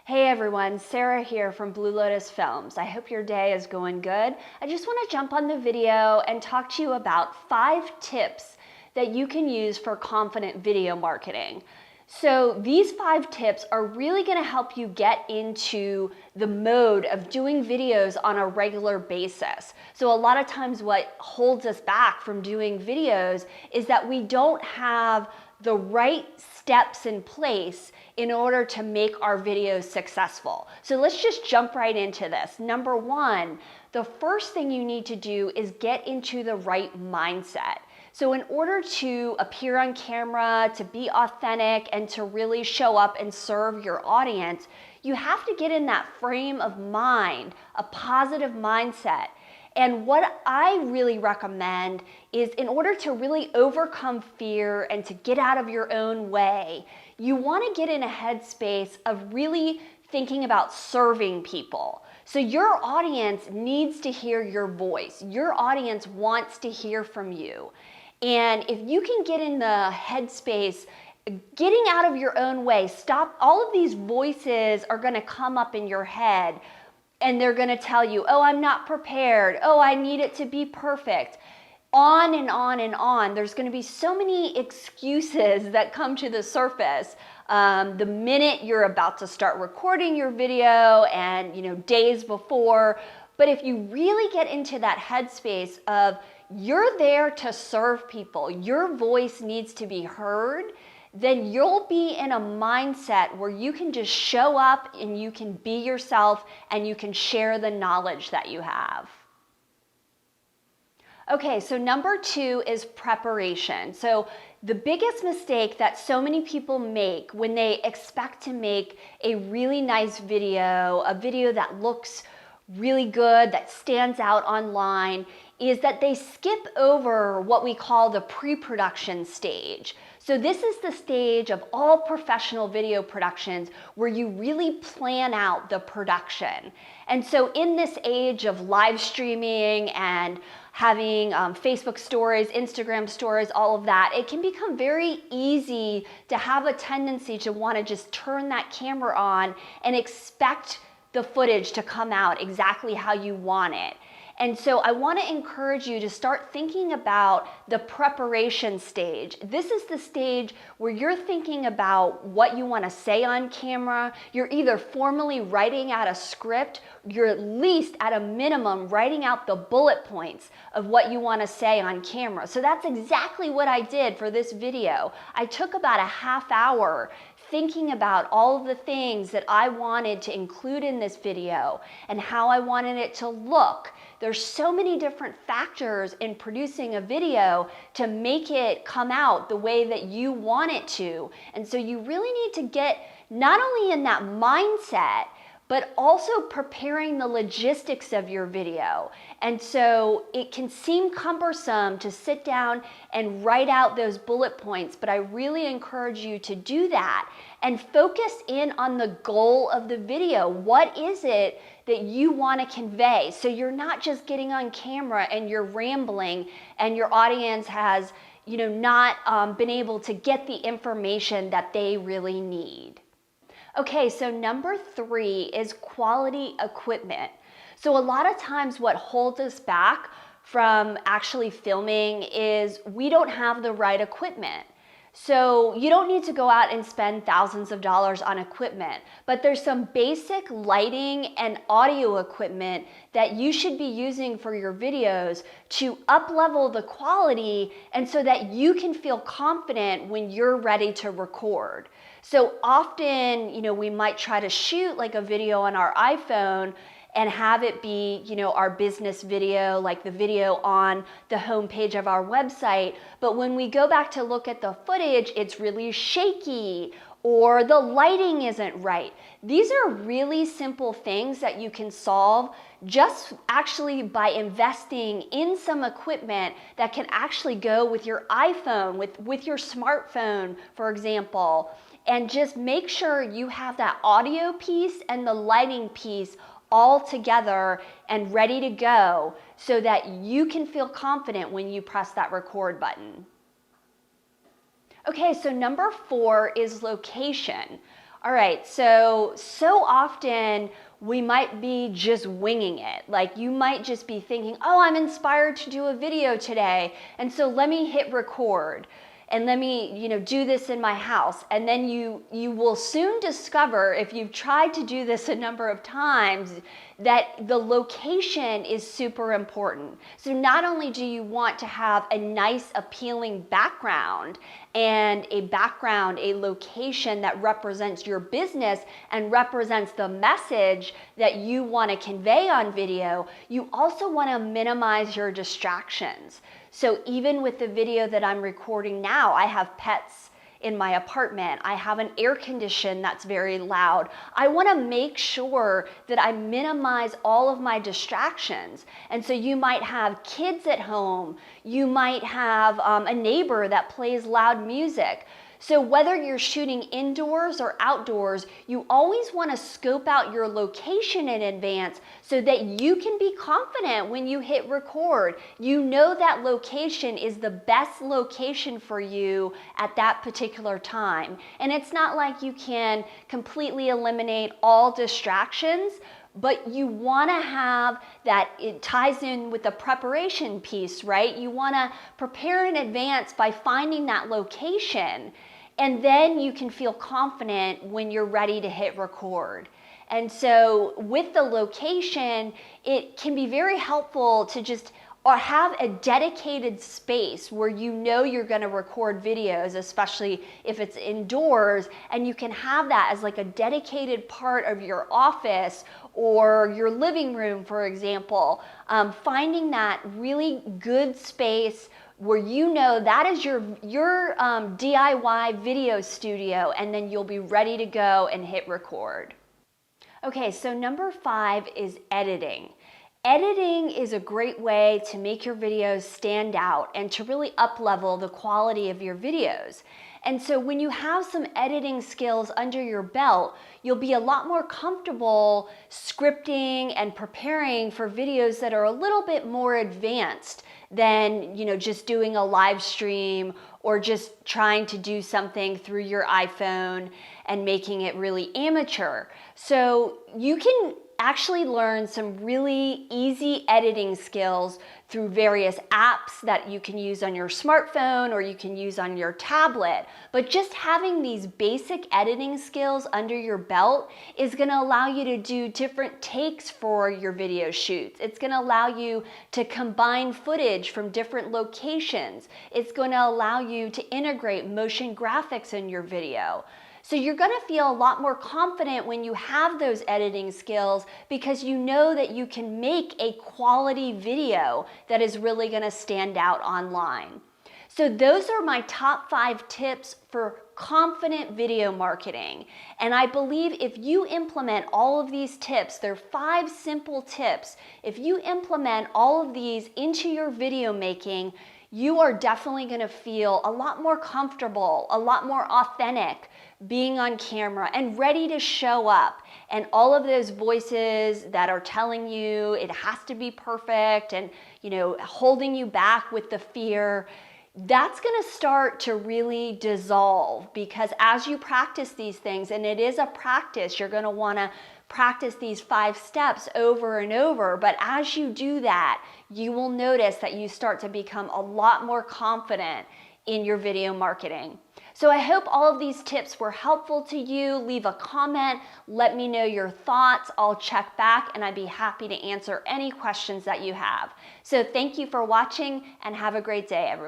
Hey everyone, Sarah here from Blue Lotus Films. I hope your day is going good. I just want to jump on the video and talk to you about 5 tips that you can use for confident video marketing. So these 5 tips are really going to help you get into the mode of doing videos on a regular basis. So a lot of times what holds us back from doing videos is that we don't have the right steps in place in order to make our videos successful. So let's just jump right into this. Number 1, the first thing you need to do is get into the right mindset. So in order to appear on camera, to be authentic, and to really show up and serve your audience, you have to get in that frame of mind, a positive mindset. And what I really recommend is, in order to really overcome fear and to get out of your own way, you want to get in a headspace of really thinking about serving people. So your audience needs to hear your voice. Your audience wants to hear from you. And if you can get in the headspace, getting out of your own way, stop, all of these voices are going to come up in your head. And they're going to tell you, oh, I'm not prepared. Oh, I need it to be perfect. On and on and on. There's going to be so many excuses that come to the surface the minute you're about to start recording your video and, days before. But if you really get into that headspace of you're there to serve people, your voice needs to be heard, then you'll be in a mindset where you can just show up and you can be yourself and you can share the knowledge that you have. Okay, so number 2 is preparation. So the biggest mistake that so many people make when they expect to make a really nice video, a video that looks really good, that stands out online, is that they skip over what we call the pre-production stage. So this is the stage of all professional video productions where you really plan out the production. And so in this age of live streaming and having Facebook stories, Instagram stories, all of that, it can become very easy to have a tendency to want to just turn that camera on and expect the footage to come out exactly how you want it. And so I want to encourage you to start thinking about the preparation stage. This is the stage where you're thinking about what you want to say on camera. You're either formally writing out a script, you're at least at a minimum writing out the bullet points of what you want to say on camera. So that's exactly what I did for this video. I took about a half hour thinking about all of the things that I wanted to include in this video and how I wanted it to look. There's so many different factors in producing a video to make it come out the way that you want it to. And so you really need to get not only in that mindset, but also preparing the logistics of your video. And so it can seem cumbersome to sit down and write out those bullet points, but I really encourage you to do that and focus in on the goal of the video. What is it that you want to convey? So you're not just getting on camera and you're rambling and your audience has, not been able to get the information that they really need. Okay, so number 3 is quality equipment. So a lot of times what holds us back from actually filming is we don't have the right equipment. So you don't need to go out and spend thousands of dollars on equipment, but there's some basic lighting and audio equipment that you should be using for your videos to up-level the quality and so that you can feel confident when you're ready to record. So often, we might try to shoot like a video on our iPhone and have it be, our business video, like the video on the homepage of our website. But when we go back to look at the footage, it's really shaky or the lighting isn't right. These are really simple things that you can solve just actually by investing in some equipment that can actually go with your iPhone, with your smartphone, for example. And just make sure you have that audio piece and the lighting piece all together and ready to go so that you can feel confident when you press that record button. Okay, so number 4 is location. All right, so often we might be just winging it. Like you might just be thinking, oh, I'm inspired to do a video today, and so let me hit record and let me, do this in my house. And then you will soon discover, if you've tried to do this a number of times, that the location is super important. So not only do you want to have a nice, appealing background and a location that represents your business and represents the message that you want to convey on video, you also want to minimize your distractions. So even with the video that I'm recording now, I have pets in my apartment. I have an air condition that's very loud. I want to make sure that I minimize all of my distractions. And so you might have kids at home. You might have a neighbor that plays loud music. So whether you're shooting indoors or outdoors, you always want to scope out your location in advance so that you can be confident when you hit record. You know that location is the best location for you at that particular time. And it's not like you can completely eliminate all distractions, but you want to have that, it ties in with the preparation piece, right? You want to prepare in advance by finding that location, and then you can feel confident when you're ready to hit record. And so with the location, it can be very helpful to just have a dedicated space where you know you're going to record videos, especially if it's indoors, and you can have that as like a dedicated part of your office or your living room, for example. Finding that really good space where you know that is your DIY video studio, and then you'll be ready to go and hit record. Okay, so number 5 is editing. Editing is a great way to make your videos stand out and to really up-level the quality of your videos. And so when you have some editing skills under your belt, you'll be a lot more comfortable scripting and preparing for videos that are a little bit more advanced than, just doing a live stream or just trying to do something through your iPhone and making it really amateur. So you can actually learn some really easy editing skills through various apps that you can use on your smartphone or you can use on your tablet. But just having these basic editing skills under your belt is going to allow you to do different takes for your video shoots. It's going to allow you to combine footage from different locations. It's going to allow you to integrate motion graphics in your video. So you're going to feel a lot more confident when you have those editing skills because you know that you can make a quality video that is really going to stand out online. So those are my top 5 tips for confident video marketing. And I believe if you implement all of these tips, they're 5 simple tips. If you implement all of these into your video making, you are definitely going to feel a lot more comfortable, a lot more authentic being on camera and ready to show up. And all of those voices that are telling you it has to be perfect and, holding you back with the fear, that's going to start to really dissolve, because as you practice these things, and it is a practice, you're going to want to practice these 5 steps over and over. But as you do that, you will notice that you start to become a lot more confident in your video marketing. So I hope all of these tips were helpful to you. Leave a comment, let me know your thoughts. I'll check back and I'd be happy to answer any questions that you have. So thank you for watching and have a great day, everyone.